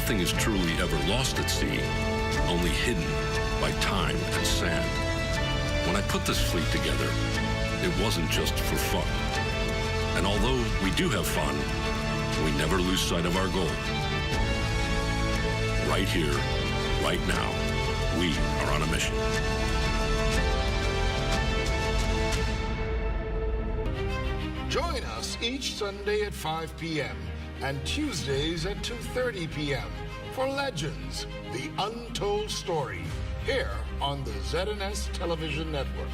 nothing is truly ever lost at sea, only hidden by time and sand. When I put this fleet together, it wasn't just for fun. And although we do have fun, we never lose sight of our goal. Right here, right now, we are on a mission. Join us each Sunday at 5 p.m. and Tuesdays at 2:30 p.m. for Legends, the Untold Story, here on the ZNS Television Network.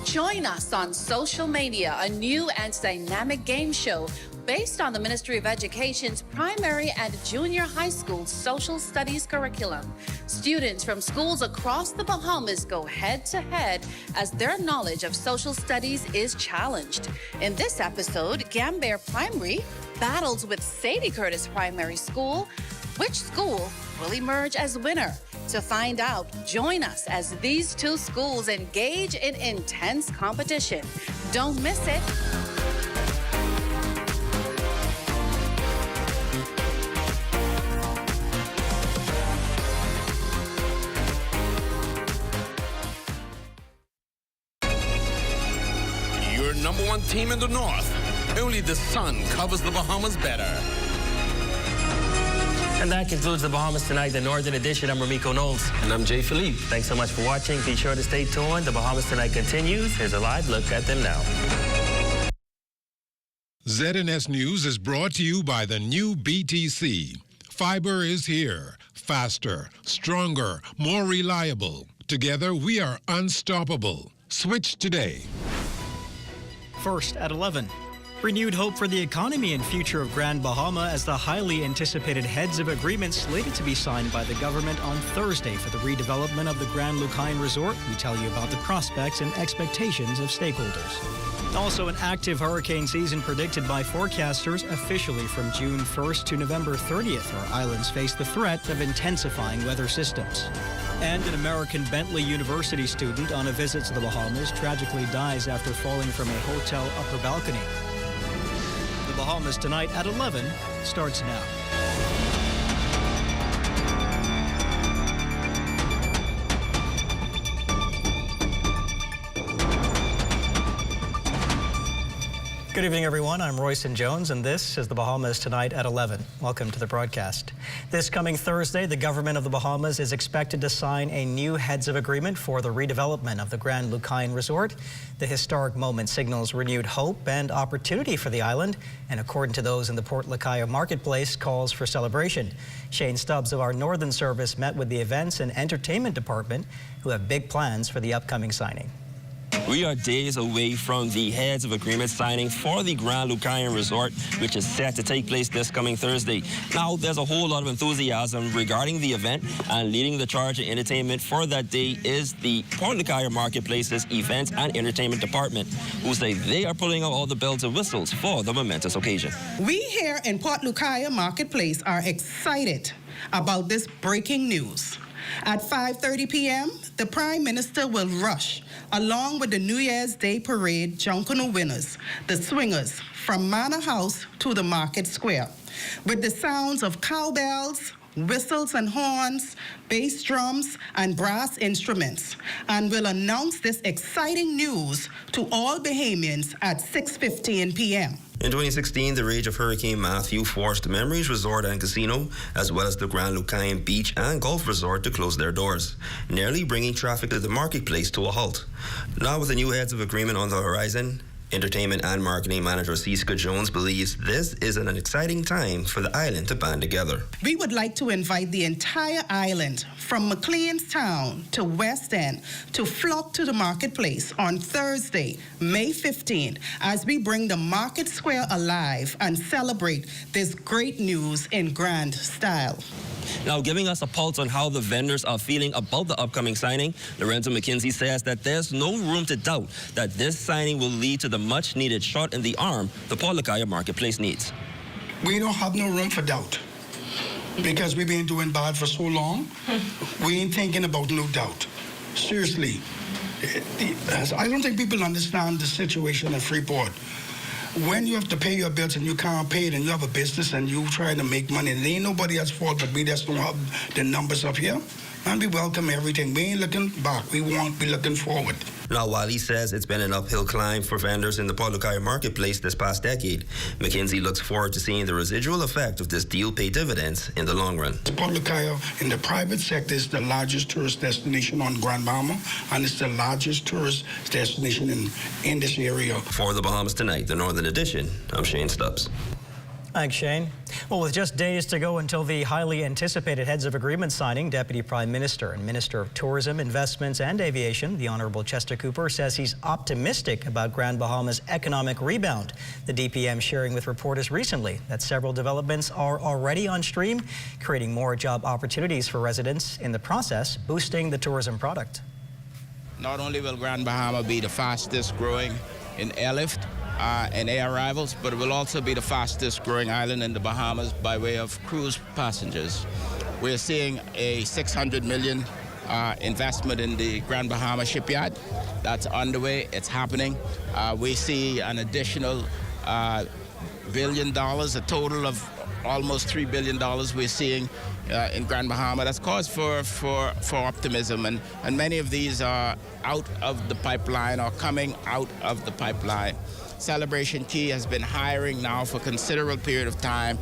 Join us on Social Mania, a new and dynamic game show based on the Ministry of Education's primary and junior high school social studies curriculum. Students from schools across the Bahamas go head-to-head as their knowledge of social studies is challenged. In this episode, Gambier Primary battles with Sadie Curtis Primary School. Which school will emerge as winner? To find out, join us as these two schools engage in intense competition. Don't miss it. Your number one team in the North. Only the sun covers the Bahamas better. And that concludes the Bahamas Tonight, the Northern Edition. I'm Ramiko Knowles. And I'm Jay Philippe. Thanks so much for watching. Be sure to stay tuned. The Bahamas Tonight continues. Here's a live look at them now. ZNS News is brought to you by the new BTC. Fiber is here. Faster, stronger, more reliable. Together, we are unstoppable. Switch today. First at 11. Renewed hope for the economy and future of Grand Bahama as the highly anticipated heads of agreement slated to be signed by the government on Thursday for the redevelopment of the Grand Lucayan Resort. We tell you about the prospects and expectations of stakeholders. Also, an active hurricane season predicted by forecasters officially from June 1st to November 30th. Our islands face the threat of intensifying weather systems. And an American Bentley University student on a visit to the Bahamas tragically dies after falling from a hotel upper balcony. The Bahamas Tonight at 11 starts now. Good evening, everyone. I'm Royson Jones, and this is the Bahamas Tonight at 11. Welcome to the broadcast. This coming Thursday, the government of the Bahamas is expected to sign a new heads of agreement for the redevelopment of the Grand Lucayan Resort. The historic moment signals renewed hope and opportunity for the island, and according to those in the Port Lucayo marketplace, calls for celebration. Shane Stubbs of our Northern Service met with the Events and Entertainment Department, who have big plans for the upcoming signing. We are days away from the heads of agreement signing for the Grand Lucayan Resort, which is set to take place this coming Thursday. Now, there's a whole lot of enthusiasm regarding the event, and leading the charge of entertainment for that day is the Port Lucayo Marketplace's Events and Entertainment Department, who say they are pulling out all the bells and whistles for the momentous occasion. We here in Port Lucayo Marketplace are excited about this breaking news. At 5:30 p.m., the Prime Minister will rush, along with the New Year's Day Parade Junkanoo winners, the swingers, from Manor House to the Market Square, with the sounds of cowbells, whistles and horns, bass drums, and brass instruments, and will announce this exciting news to all Bahamians at 6:15 p.m. In 2016, the rage of Hurricane Matthew forced Memories Resort and Casino, as well as the Grand Lucayan Beach and Golf Resort, to close their doors, nearly bringing traffic to the marketplace to a halt. Now, with the new heads of agreement on the horizon, Entertainment and Marketing Manager Siska Jones believes this is an exciting time for the island to band together. We would like to invite the entire island, from McLean's Town to West End, to flock to the marketplace on Thursday, May 15th, as we bring the Market Square alive and celebrate this great news in grand style. Now, giving us a pulse on how the vendors are feeling about the upcoming signing, Lorenzo McKinsey says that there's no room to doubt that this signing will lead to the much-needed shot in the arm the Port Lucayo marketplace needs. We don't have no room for doubt because we've been doing bad for so long. We ain't thinking about no doubt. Seriously, I don't think people understand the situation in Freeport. When you have to pay your bills and you can't pay it and you have a business and you try to make money, and it ain't nobody else's fault but we just don't have the numbers up here. And we welcome everything. We ain't looking back. We won't be looking forward. Now, while he says it's been an uphill climb for vendors in the Port Lucayan marketplace this past decade, McKinsey looks forward to seeing the residual effect of this deal pay dividends in the long run. Port Lucayan in the private sector is the largest tourist destination on Grand Bahama, and it's the largest tourist destination in this area. For the Bahamas Tonight, the Northern Edition, I'm Shane Stubbs. Thanks, Shane. Well, with just days to go until the highly anticipated heads of agreement signing, Deputy Prime Minister and Minister of Tourism, Investments and Aviation, the Honourable Chester Cooper, says he's optimistic about Grand Bahama's economic rebound. The DPM sharing with reporters recently that several developments are already on stream, creating more job opportunities for residents, in the process boosting the tourism product. Not only will Grand Bahama be the fastest growing in airlift and air arrivals, but it will also be the fastest growing island in the Bahamas by way of cruise passengers. We're seeing a $600 million investment in the Grand Bahama shipyard. That's underway, it's happening. We see an additional $1 billion, a total of almost $3 billion we're seeing in Grand Bahama. That's cause for optimism, and many of these are out of the pipeline or coming out of the pipeline. Celebration Key has been hiring now for a considerable period of time.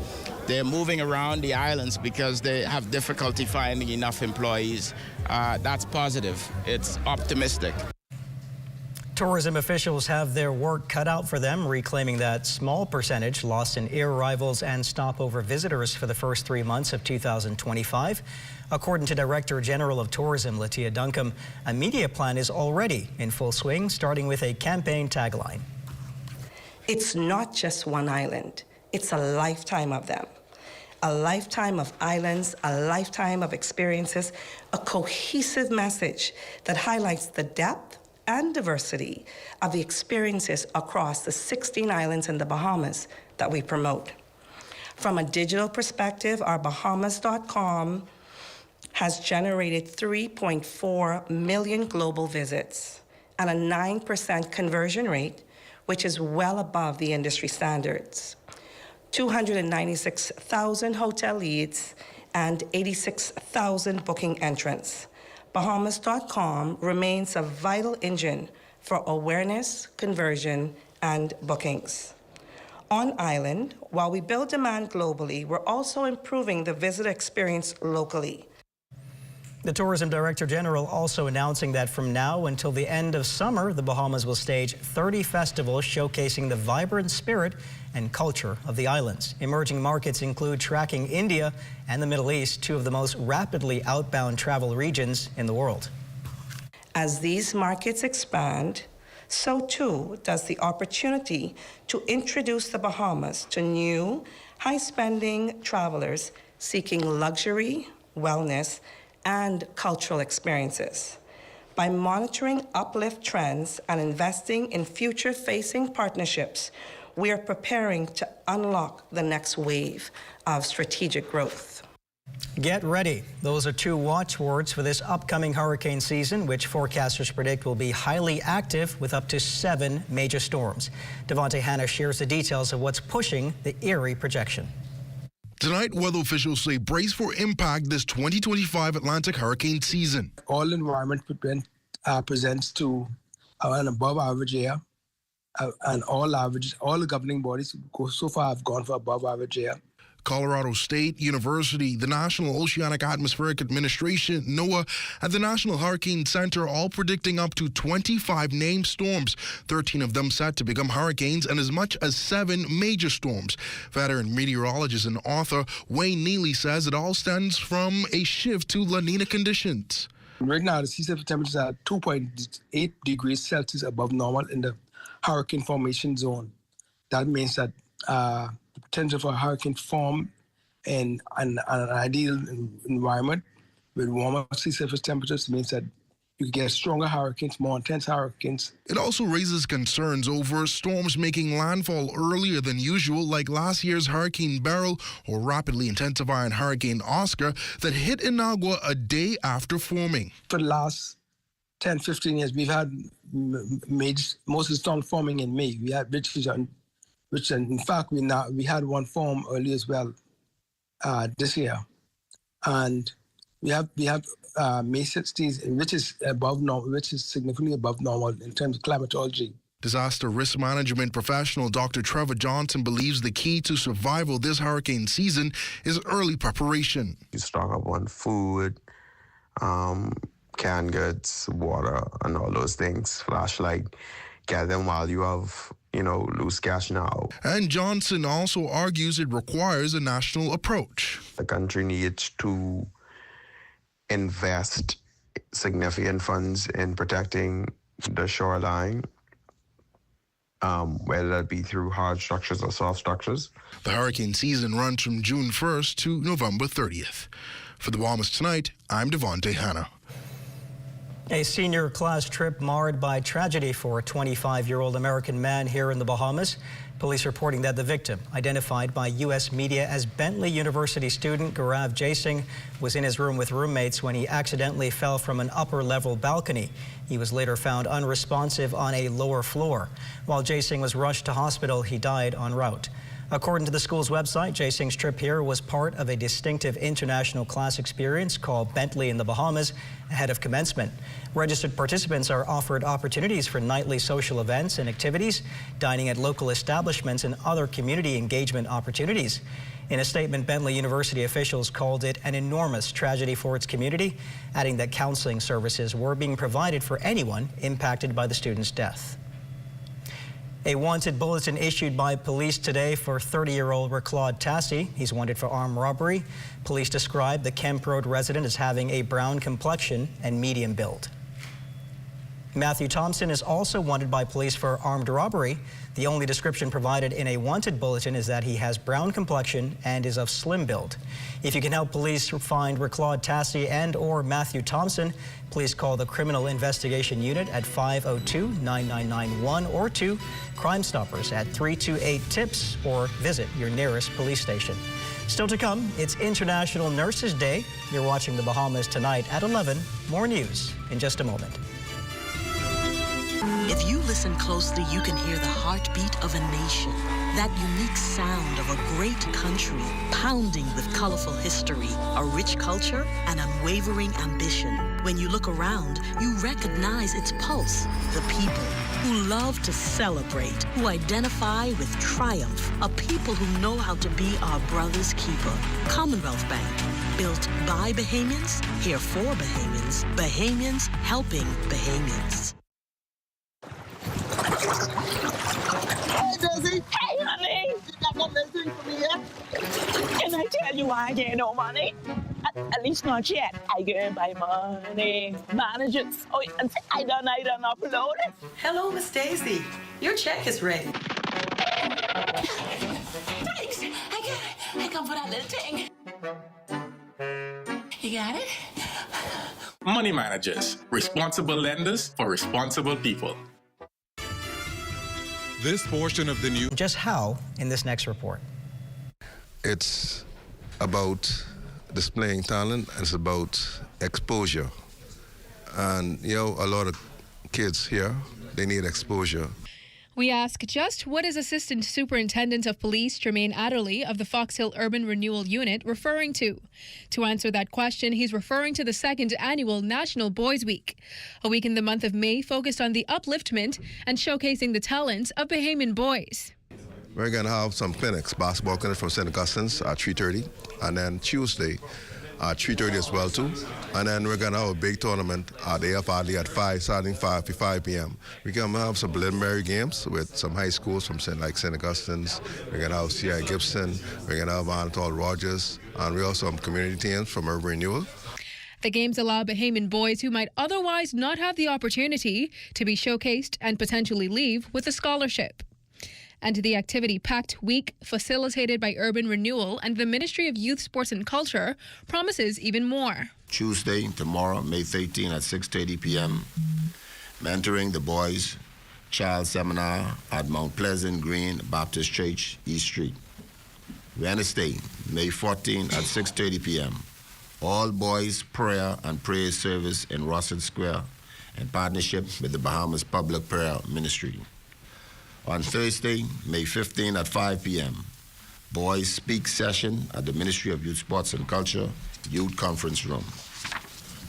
They're moving around the islands because they have difficulty finding enough employees. That's positive. It's optimistic. Tourism officials have their work cut out for them, reclaiming that small percentage lost in air arrivals and stopover visitors for the first 3 months of 2025. According to Director General of Tourism, Latia Duncombe, a media plan is already in full swing, starting with a campaign tagline. It's not just one island. It's a lifetime of them. A lifetime of islands, a lifetime of experiences, a cohesive message that highlights the depth and diversity of the experiences across the 16 islands in the Bahamas that we promote. From a digital perspective, our Bahamas.com has generated 3.4 million global visits and a 9% conversion rate, which is well above the industry standards. 296,000 hotel leads and 86,000 booking entrants. Bahamas.com remains a vital engine for awareness, conversion, and bookings. On island, while we build demand globally, we're also improving the visitor experience locally. The Tourism Director General also announcing that from now until the end of summer, the Bahamas will stage 30 festivals showcasing the vibrant spirit and culture of the islands. Emerging markets include tracking India and the Middle East, two of the most rapidly outbound travel regions in the world. As these markets expand, so too does the opportunity to introduce the Bahamas to new, high-spending travelers seeking luxury, wellness, and cultural experiences. By monitoring uplift trends and investing in future-facing partnerships, we are preparing to unlock the next wave of strategic growth. Get ready. Those are two watchwords for this upcoming hurricane season, which forecasters predict will be highly active with up to 7 major storms. Devontae Hanna shares the details of what's pushing the Erie projection. Tonight, weather officials say brace for impact this 2025 Atlantic hurricane season. All environment presents to an above average air, and all the governing bodies so far have gone for above average air. Colorado State University, the National Oceanic Atmospheric Administration, NOAA, and the National Hurricane Center all predicting up to 25 named storms, 13 of them set to become hurricanes, and as much as 7 major storms. Veteran meteorologist and author Wayne Neely says it all stems from a shift to La Nina conditions. Right now, the sea surface temperatures are 2.8 degrees Celsius above normal in the hurricane formation zone. That means that the potential for a hurricane form in an ideal environment with warmer sea surface temperatures means that you get stronger hurricanes, more intense hurricanes. It also raises concerns over storms making landfall earlier than usual, like last year's Hurricane Beryl or rapidly intensifying Hurricane Oscar that hit Inagua a day after forming. For the last 10, 15 years, we've had made most of the storms forming in May. We had which in fact we had one form early as well this year, and we have May 60s, which is above normal, which is significantly above normal in terms of climatology. Disaster risk management professional Dr. Trevor Johnson believes the key to survival this hurricane season is early preparation. You stock up on food, canned goods, water, and all those things. Flashlight, get them while you have, loose cash now. And Johnson also argues it requires a national approach. The country needs to invest significant funds in protecting the shoreline, whether that be through hard structures or soft structures. The hurricane season runs from June 1st to November 30th. For the Bahamas Tonight, I'm Devontae Hanna. A senior class trip marred by tragedy for a 25-year-old American man here in the Bahamas. Police reporting that the victim, identified by U.S. media as Bentley University student Gaurav Jaising, was in his room with roommates when he accidentally fell from an upper-level balcony. He was later found unresponsive on a lower floor. While Jaising was rushed to hospital, he died en route. According to the school's website, Jaising's trip here was part of a distinctive international class experience called Bentley in the Bahamas ahead of commencement. Registered participants are offered opportunities for nightly social events and activities, dining at local establishments, and other community engagement opportunities. In a statement, Bentley University officials called it an enormous tragedy for its community, adding that counseling services were being provided for anyone impacted by the student's death. A wanted bulletin issued by police today for 30-year-old Claude Tassi. He's wanted for armed robbery. Police describe the Kemp Road resident as having a brown complexion and medium build. Matthew Thompson is also wanted by police for armed robbery. The only description provided in a wanted bulletin is that he has brown complexion and is of slim build. If you can help police find Claude Tassi and or Matthew Thompson, please call the Criminal Investigation Unit at 502-9991 or to Crime Stoppers at 328-TIPS or visit your nearest police station. Still to come, it's International Nurses Day. You're watching the Bahamas Tonight at 11. More news in just a moment. If you listen closely, you can hear the heartbeat of a nation. That unique sound of a great country, pounding with colorful history, a rich culture, and unwavering ambition. When you look around, you recognize its pulse. The people who love to celebrate, who identify with triumph, a people who know how to be our brother's keeper. Commonwealth Bank, built by Bahamians, here for Bahamians, Bahamians helping Bahamians. Hey, Desi. Hey, honey. You got no message for me yet? Can I tell you why I get no money? At least not yet. I get my money. Managers. Oh, and say I done upload it. Hello, Miss Daisy. Your check is ready. Thanks. I come for that little thing. You got it? Money managers. Responsible lenders for responsible people. This portion of the news. Just how in this next report. It's about displaying talent, and it's about exposure. And, a lot of kids here, they need exposure. We ask just what is Assistant Superintendent of Police Jermaine Adderley of the Fox Hill Urban Renewal Unit referring to? To answer that question, he's referring to the second annual National Boys Week, a week in the month of May focused on the upliftment and showcasing the talents of Bahamian boys. We're going to have some clinics, basketball clinics from St. Augustine's at 3:30, and then Tuesday at 3:30 as well too. And then we're going to have a big tournament at the AFRD at 5, starting 5 p.m. We're going to have some preliminary games with some high schools from St. Augustine's. We're going to have C.I. Gibson. We're going to have Anatole Rogers. And we also have community teams from Urban Renewal. The games allow Bahamian boys who might otherwise not have the opportunity to be showcased and potentially leave with a scholarship. And the activity-packed week facilitated by Urban Renewal and the Ministry of Youth, Sports and Culture promises even more. Tuesday, tomorrow, May 13 at 6:30 p.m., Mentoring the Boys Child Seminar at Mount Pleasant Green Baptist Church, East Street. Wednesday, May 14 at 6:30 p.m., All Boys Prayer and Praise Service in Russell Square in partnership with the Bahamas Public Prayer Ministry. On Thursday, May 15 at 5 p.m., Boys Speak session at the Ministry of Youth, Sports and Culture, Youth Conference Room.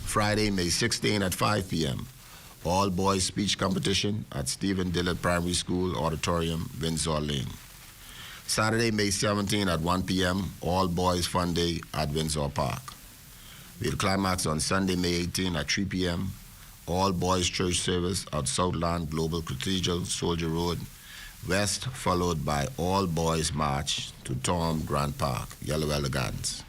Friday, May 16 at 5 p.m., All Boys Speech Competition at Stephen Dillard Primary School Auditorium, Windsor Lane. Saturday, May 17 at 1 p.m., All Boys Fun Day at Windsor Park. We'll climax on Sunday, May 18 at 3 p.m., All Boys Church Service at Southland Global Cathedral, Soldier Road, West, followed by All Boys March to Tom Grant Park, Yellow Gardens.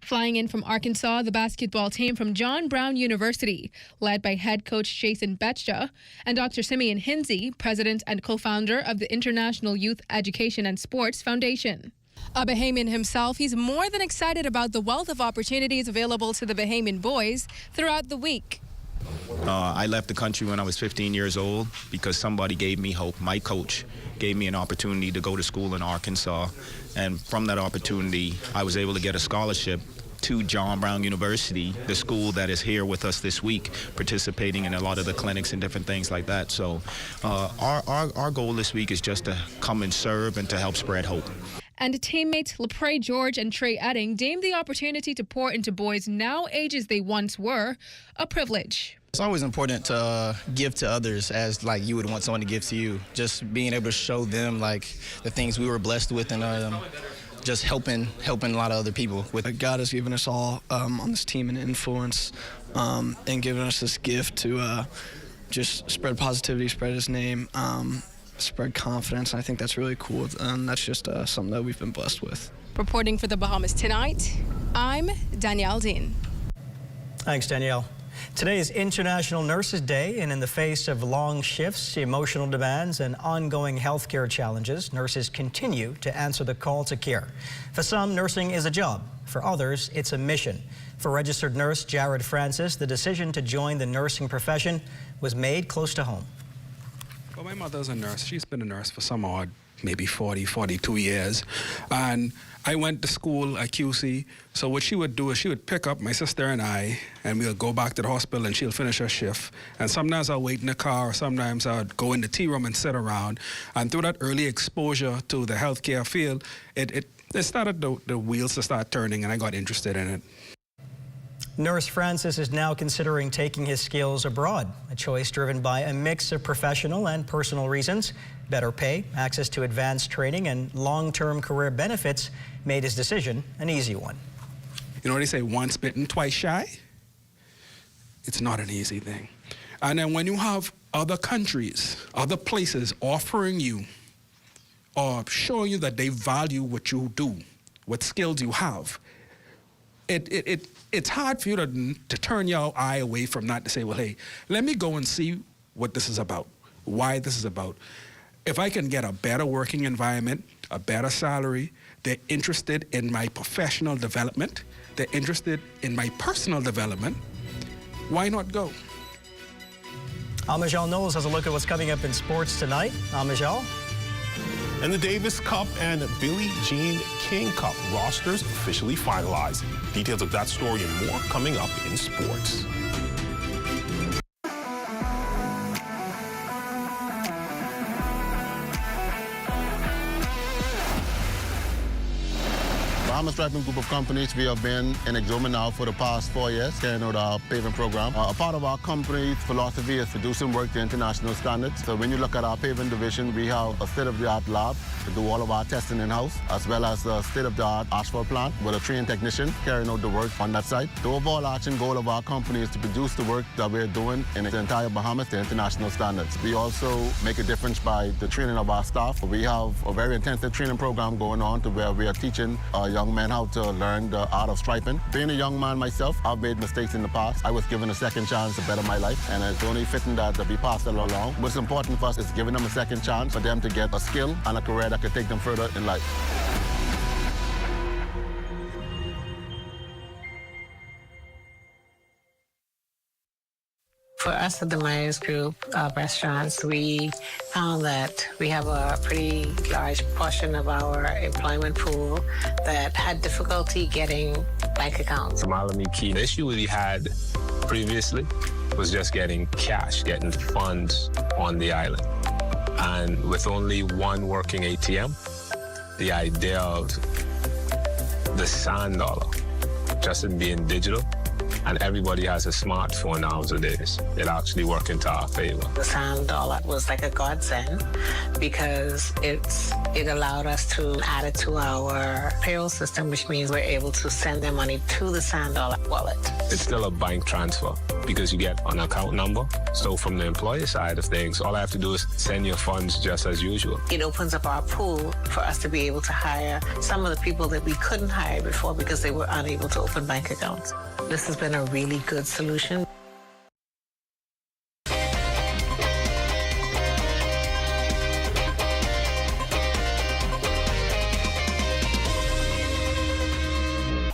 Flying in from Arkansas, the basketball team from John Brown University, led by head coach Jason Betcha and Dr. Simeon Hinsey, president and co-founder of the International Youth Education and Sports Foundation. A Bahamian himself, he's more than excited about the wealth of opportunities available to the Bahamian boys throughout the week. I left the country when I was 15 years old because somebody gave me hope. My coach gave me an opportunity to go to school in Arkansas, and from that opportunity, I was able to get a scholarship to John Brown University, the school that is here with us this week, participating in a lot of the clinics and different things like that. So our goal this week is just to come and serve and to help spread hope. And teammates LePray George and Trey Edding deemed the opportunity to pour into boys now ages they once were a privilege. It's always important to give to others as like you would want someone to give to you. Just being able to show them like the things we were blessed with and just helping a lot of other people. God has given us all on this team an influence and given us this gift to just spread positivity, spread his name, spread confidence. And I think that's really cool, and that's just something that we've been blessed with. Reporting for the Bahamas Tonight, I'm Danielle Dean. Thanks, Danielle. Today is International Nurses Day, and in the face of long shifts, emotional demands, and ongoing healthcare challenges, nurses continue to answer the call to care. For some, nursing is a job. For others, it's a mission. For registered nurse Jared Francis, the decision to join the nursing profession was made close to home. Well, my mother's a nurse. She's been a nurse for some odd, maybe 40, 42 years. And I went to school at QC, so what she would do is she would pick up my sister and I, and we'll go back to the hospital and she'll finish her shift. And sometimes I'll wait in the car, or sometimes I'll go in the tea room and sit around. And through that early exposure to the healthcare field, it started the wheels to start turning, and I got interested in it. Nurse Francis is now considering taking his skills abroad, a choice driven by a mix of professional and personal reasons. Better pay, access to advanced training, and long-term career benefits made his decision an easy one. You know what they say, once bitten, twice shy? It's not an easy thing. And then when you have other countries, other places offering you or showing you that they value what you do, what skills you have, it's hard for you to turn your eye away from that, to say, well, hey, let me go and see what this is about, why this is about. If I can get a better working environment, a better salary, they're interested in my professional development, they're interested in my personal development, why not go? Amajal Knowles has a look at what's coming up in sports tonight. Amajal? And the Davis Cup and Billie Jean King Cup rosters officially finalized. Details of that story and more coming up in sports. Bahamas Striping Group of Companies, we have been in Exuma now for the past 4 years, carrying out our paving program. A part of our company's philosophy is to do some work to international standards. So when you look at our paving division, we have a state-of-the-art lab to do all of our testing in-house, as well as a state-of-the-art asphalt plant with a trained technician carrying out the work on that site. The overarching goal of our company is to produce the work that we're doing in the entire Bahamas to international standards. We also make a difference by the training of our staff. We have a very intensive training program going on to where we are teaching young men how to learn the art of striping. Being a young man myself, I've made mistakes in the past. I was given a second chance to better my life, and it's only fitting that we pass it along. What's important for us is giving them a second chance for them to get a skill and a career that could take them further in life. For us at the Myers Group of restaurants, we found that we have a pretty large portion of our employment pool that had difficulty getting bank accounts. The key issue we had previously was just getting cash, getting funds on the island. And with only one working ATM, the idea of the sand dollar just in being digital, and everybody has a smartphone nowadays, it actually worked into our favor. The sand dollar was like a godsend because it allowed us to add it to our payroll system, which means we're able to send their money to the sand dollar wallet. It's still a bank transfer because you get an account number. So from the employer side of things, all I have to do is send your funds just as usual. It opens up our pool for us to be able to hire some of the people that we couldn't hire before because they were unable to open bank accounts. This has been a really good solution.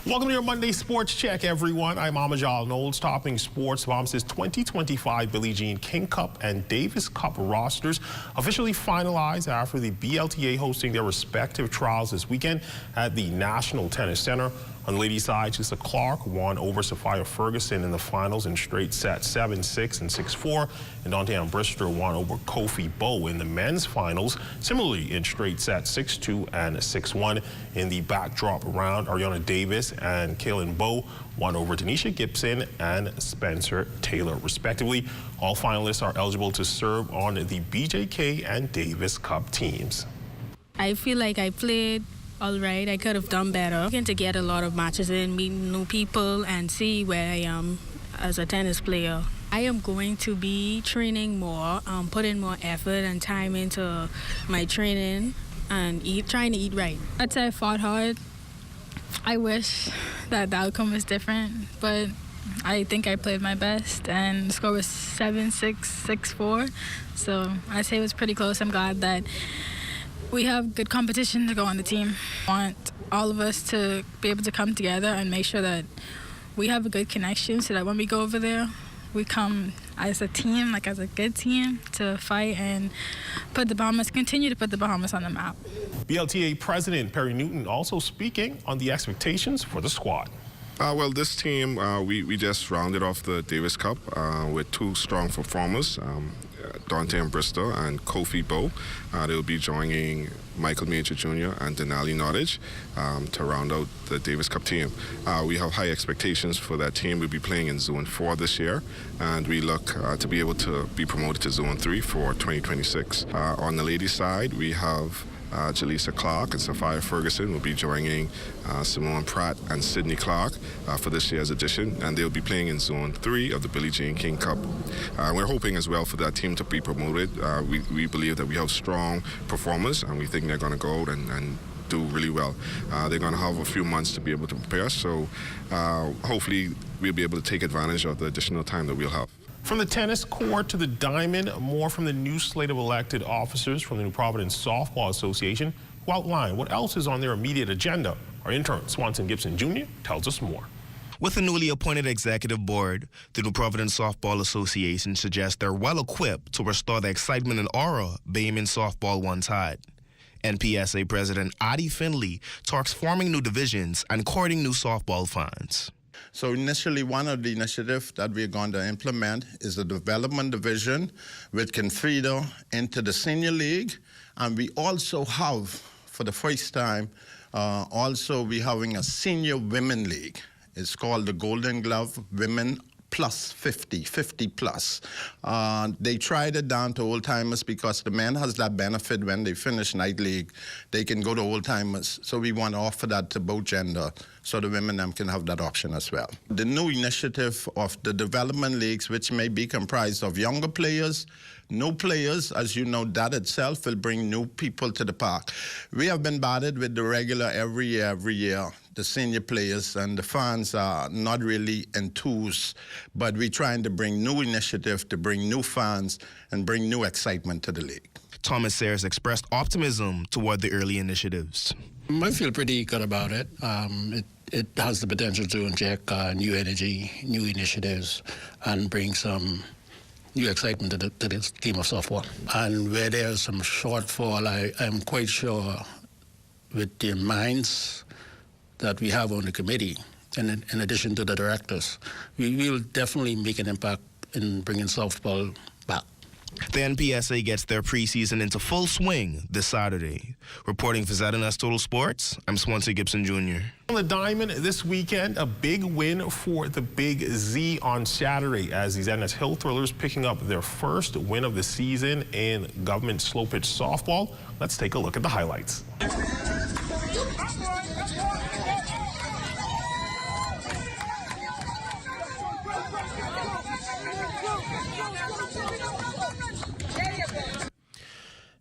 Welcome to your Monday Sports Check, everyone. I'm Amajal Knowles, topping sports. Bahamas' 2025 Billie Jean King Cup and Davis Cup rosters officially finalized after the BLTA hosting their respective trials this weekend at the National Tennis Center. On the ladies' side, Lisa Clark won over Sophia Ferguson in the finals in straight sets 7-6 and 6-4. And Dante Ambrister won over Kofi Bow in the men's finals, similarly in straight sets 6-2 and 6-1. In the backdrop round, Ariana Davis and Kaylin Bow won over Tanisha Gibson and Spencer Taylor, respectively. All finalists are eligible to serve on the BJK and Davis Cup teams. I feel like I played all right. I could have done better. Looking to get a lot of matches in, meet new people, and see where I am as a tennis player. I am going to be training more, putting more effort and time into my training and trying to eat right. I'd say I fought hard. I wish that the outcome was different, but I think I played my best, and the score was 7-6, 6-4. So I'd say it was pretty close. I'm glad that we have good competition to go on the team. I want all of us to be able to come together and make sure that we have a good connection so that when we go over there, we come as a team, like as a good team, to fight and continue to put the Bahamas on the map. BLTA President Perry Newton also speaking on the expectations for the squad. Well, this team, we just rounded off the Davis Cup with two strong performers, Dante Ambrister and Kofi Bow. They'll be joining Michael Major Jr. and Denali Nottage to round out the Davis Cup team. We have high expectations for that team. We'll be playing in Zone 4 this year, and we look to be able to be promoted to Zone 3 for 2026. On the ladies' side, we have Jaleesa Clark and Sophia Ferguson will be joining Simone Pratt and Sydney Clark for this year's edition, and they'll be playing in Zone 3 of the Billie Jean King Cup. We're hoping as well for that team to be promoted. We believe that we have strong performers, and we think they're going to go out and do really well. They're going to have a few months to be able to prepare, so hopefully we'll be able to take advantage of the additional time that we'll have. From the tennis court to the diamond, more from the new slate of elected officers from the New Providence Softball Association, who outline what else is on their immediate agenda. Our intern, Swanson Gibson Jr., tells us more. With a newly appointed executive board, the New Providence Softball Association suggests they're well equipped to restore the excitement and aura Bahamian softball once had. NPSA President Adi Finley talks forming new divisions and courting new softball fans. So initially, one of the initiatives that we're going to implement is the development division, which can feeder into the senior league. And we also have, for the first time, we're having a senior women league. It's called the Golden Glove Women Plus 50 plus. They tried it down to old-timers because the men has that benefit when they finish night league. They can go to old-timers. So we want to offer that to both gender so the women them can have that option as well. The new initiative of the development leagues, which may be comprised of younger players, new players, as you know, that itself will bring new people to the park. We have been battered with the regular every year. The senior players and the fans are not really enthused, but we're trying to bring new initiative to bring new fans and bring new excitement to the league. Thomas Sayers expressed optimism toward the early initiatives. I feel pretty good about it. It has the potential to inject new energy, new initiatives, and bring some new excitement to this game of softball. And where there's some shortfall, I'm quite sure with the minds that we have on the committee, and in addition to the directors, we will definitely make an impact in bringing softball back. The NPSA gets their preseason into full swing this Saturday. Reporting for ZNS Total Sports, I'm Swansea Gibson Jr. On the diamond this weekend, a big win for the Big Z on Saturday as the ZNS Hill Thrillers picking up their first win of the season in government slow pitch softball. Let's take a look at the highlights.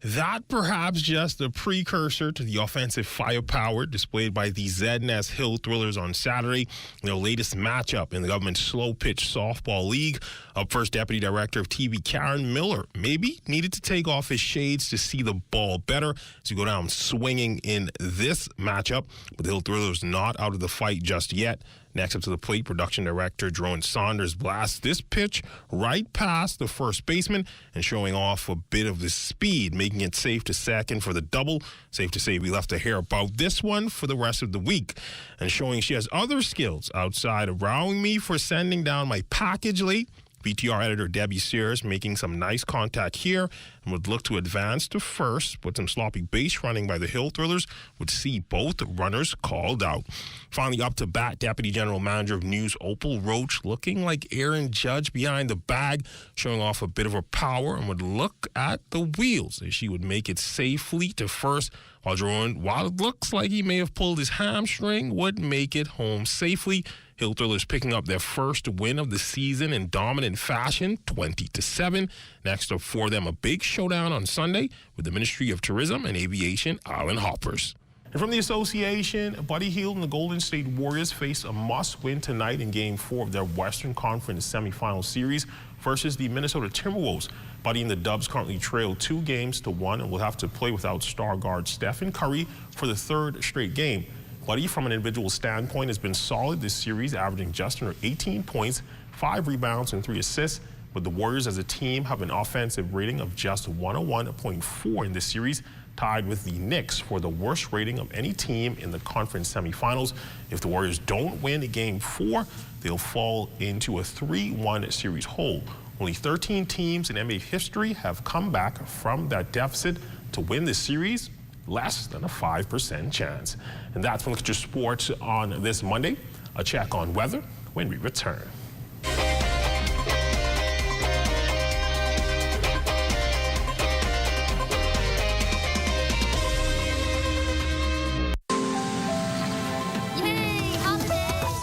That perhaps just a precursor to the offensive firepower displayed by the ZNS Hill Thrillers on Saturday in their latest matchup in the government slow pitch softball league. Up first, Deputy Director of TV Karen Miller maybe needed to take off his shades to see the ball better as you go down swinging in this matchup. But the Hill Thrillers not out of the fight just yet. Next up to the plate, Production Director Jerome Saunders blasts this pitch right past the first baseman and showing off a bit of the speed, making it safe to second for the double. Safe to say we left to hear about this one for the rest of the week. And showing she has other skills outside of rowing me for sending down my package late. BTR editor Debbie Sears making some nice contact here and would look to advance to first, but some sloppy base running by the Hill Thrillers would see both runners called out. Finally up to bat, Deputy General Manager of News Opal Roach looking like Aaron Judge behind the bag, showing off a bit of her power and would look at the wheels as she would make it safely to first, while Jerome, while it looks like he may have pulled his hamstring, would make it home safely. Hill Thrillers picking up their first win of the season in dominant fashion, 20-7. Next up for them, a big showdown on Sunday with the Ministry of Tourism and Aviation Island Hoppers. And from the association, Buddy Hield and the Golden State Warriors face a must-win tonight in Game 4 of their Western Conference semifinal series versus the Minnesota Timberwolves. Buddy and the Dubs currently trail 2-1 and will have to play without star guard Stephen Curry for the third straight game. Buddy, from an individual standpoint, has been solid this series, averaging just under 18 points, 5 rebounds, and 3 assists. But the Warriors as a team have an offensive rating of just 101.4 in this series, tied with the Knicks for the worst rating of any team in the conference semifinals. If the Warriors don't win Game 4, they'll fall into a 3-1 series hole. Only 13 teams in NBA history have come back from that deficit to win this series. Less than a 5% chance. And that's when we look at your sports on this Monday. A check on weather when we return.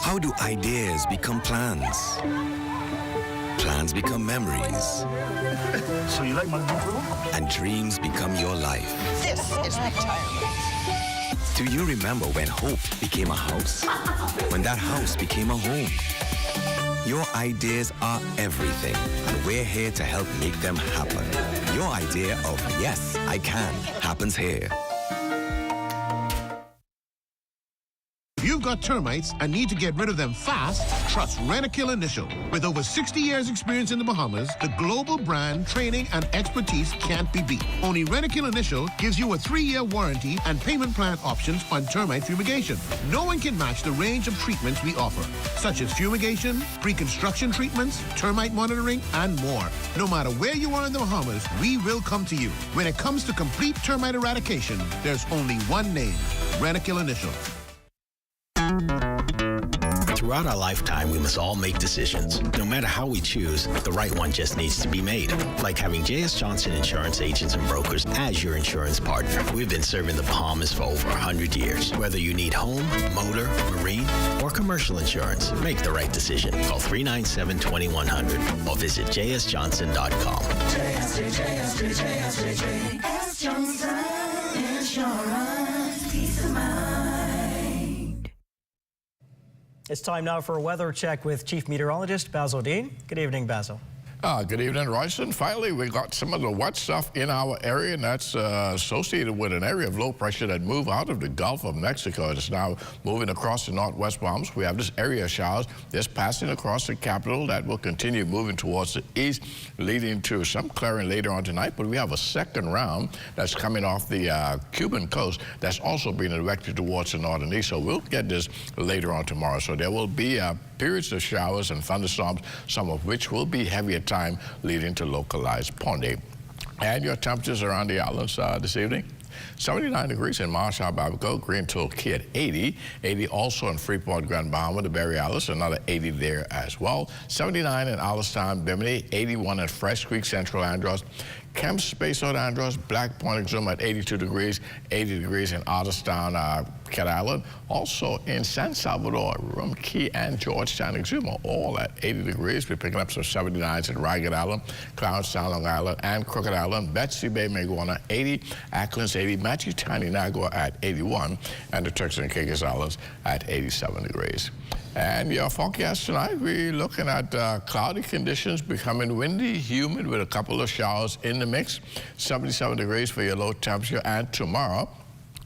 How do ideas become plans? Plans become memories. So you like my new room? And dreams become your life. This is retirement. Do you remember when hope became a house? When that house became a home? Your ideas are everything, and we're here to help make them happen. Your idea of yes, I can happens here. You've got termites and need to get rid of them fast? Trust Rentokil Initial. With over 60 years experience in the Bahamas, the global brand, training, and expertise can't be beat. Only Rentokil Initial gives you a 3-year warranty and payment plan options on termite fumigation. No one can match the range of treatments we offer, such as fumigation, pre-construction treatments, termite monitoring, and more. No matter where you are in the Bahamas, we will come to you. When it comes to complete termite eradication, there's only one name, Rentokil Initial. Throughout our lifetime, we must all make decisions. No matter how we choose, the right one just needs to be made. Like having J.S. Johnson Insurance Agents and Brokers as your insurance partner. We've been serving the Bahamas for over 100 years. Whether you need home, motor, marine, or commercial insurance, make the right decision. Call 397-2100 or visit jsjohnson.com. JS Johnson Insurance, peace of mind. It's time now for a weather check with Chief Meteorologist Basil Dean. Good evening, Basil. Good evening, Royston. Finally, we got some of the wet stuff in our area, and that's associated with an area of low pressure that moved out of the Gulf of Mexico. It's now moving across the northwest Bahamas. We have this area of showers just passing across the capital that will continue moving towards the east, leading to some clearing later on tonight. But we have a second round that's coming off the Cuban coast that's also being directed towards the north and east. So we'll get this later on tomorrow. So there will be periods of showers and thunderstorms, some of which will be heavy at time, leading to localized ponding. And your temperatures around the islands this evening. 79 degrees in Marshall, Babaco, Green Tool Key at 80. 80 also in Freeport, Grand Bahama, the Berry Islands, another 80 there as well. 79 in Alistown, Bimini, 81 in Fresh Creek, Central Andros. Kemp Space Out Andros, Black Point Exuma at 82 degrees, 80 degrees in Otterstown, Cat Island. Also in San Salvador, Rum Key and Georgetown Exuma, all at 80 degrees. We're picking up some 79s at Ragged Island, Clownstown, Long Island, and Crooked Island. Betsy Bay, Maguana, 80. Acklands, 80. Matutani, Nagua at 81. And the Turks and Caicos Islands at 87 degrees. And your forecast tonight, we're looking at cloudy conditions, becoming windy, humid with a couple of showers in the mix. 77 degrees for your low temperature. And tomorrow,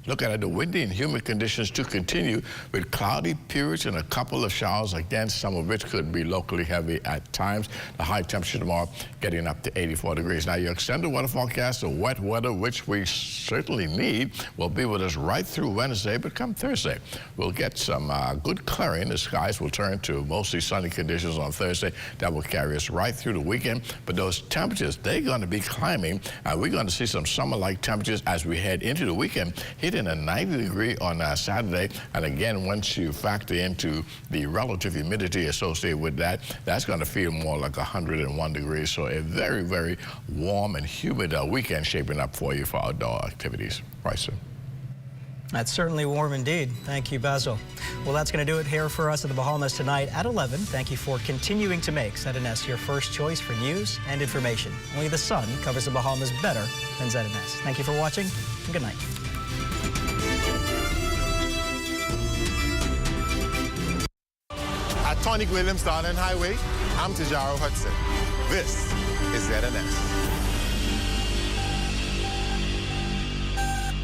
looking at the windy and humid conditions to continue with cloudy periods and a couple of showers, again, some of which could be locally heavy at times. The high temperature tomorrow getting up to 84 degrees. Now, your extended weather forecast, the wet weather, which we certainly need, will be with us right through Wednesday, but come Thursday, we'll get some good clearing. The skies will turn to mostly sunny conditions on Thursday. That will carry us right through the weekend. But those temperatures, they're going to be climbing. We're going to see some summer-like temperatures as we head into the weekend, hitting a 90 degree on Saturday. And again, once you factor into the relative humidity associated with that, that's going to feel more like 101 degrees. So a very, very warm and humid weekend shaping up for you for outdoor activities. Right, sir? That's certainly warm indeed. Thank you, Basil. Well, that's going to do it here for us at the Bahamas Tonight at 11. Thank you for continuing to make ZNS your first choice for news and information. Only the sun covers the Bahamas better than ZNS. Thank you for watching, and good night. At Tonic Williams Darling Highway, I'm Tijaro Hudson. This is ZNS.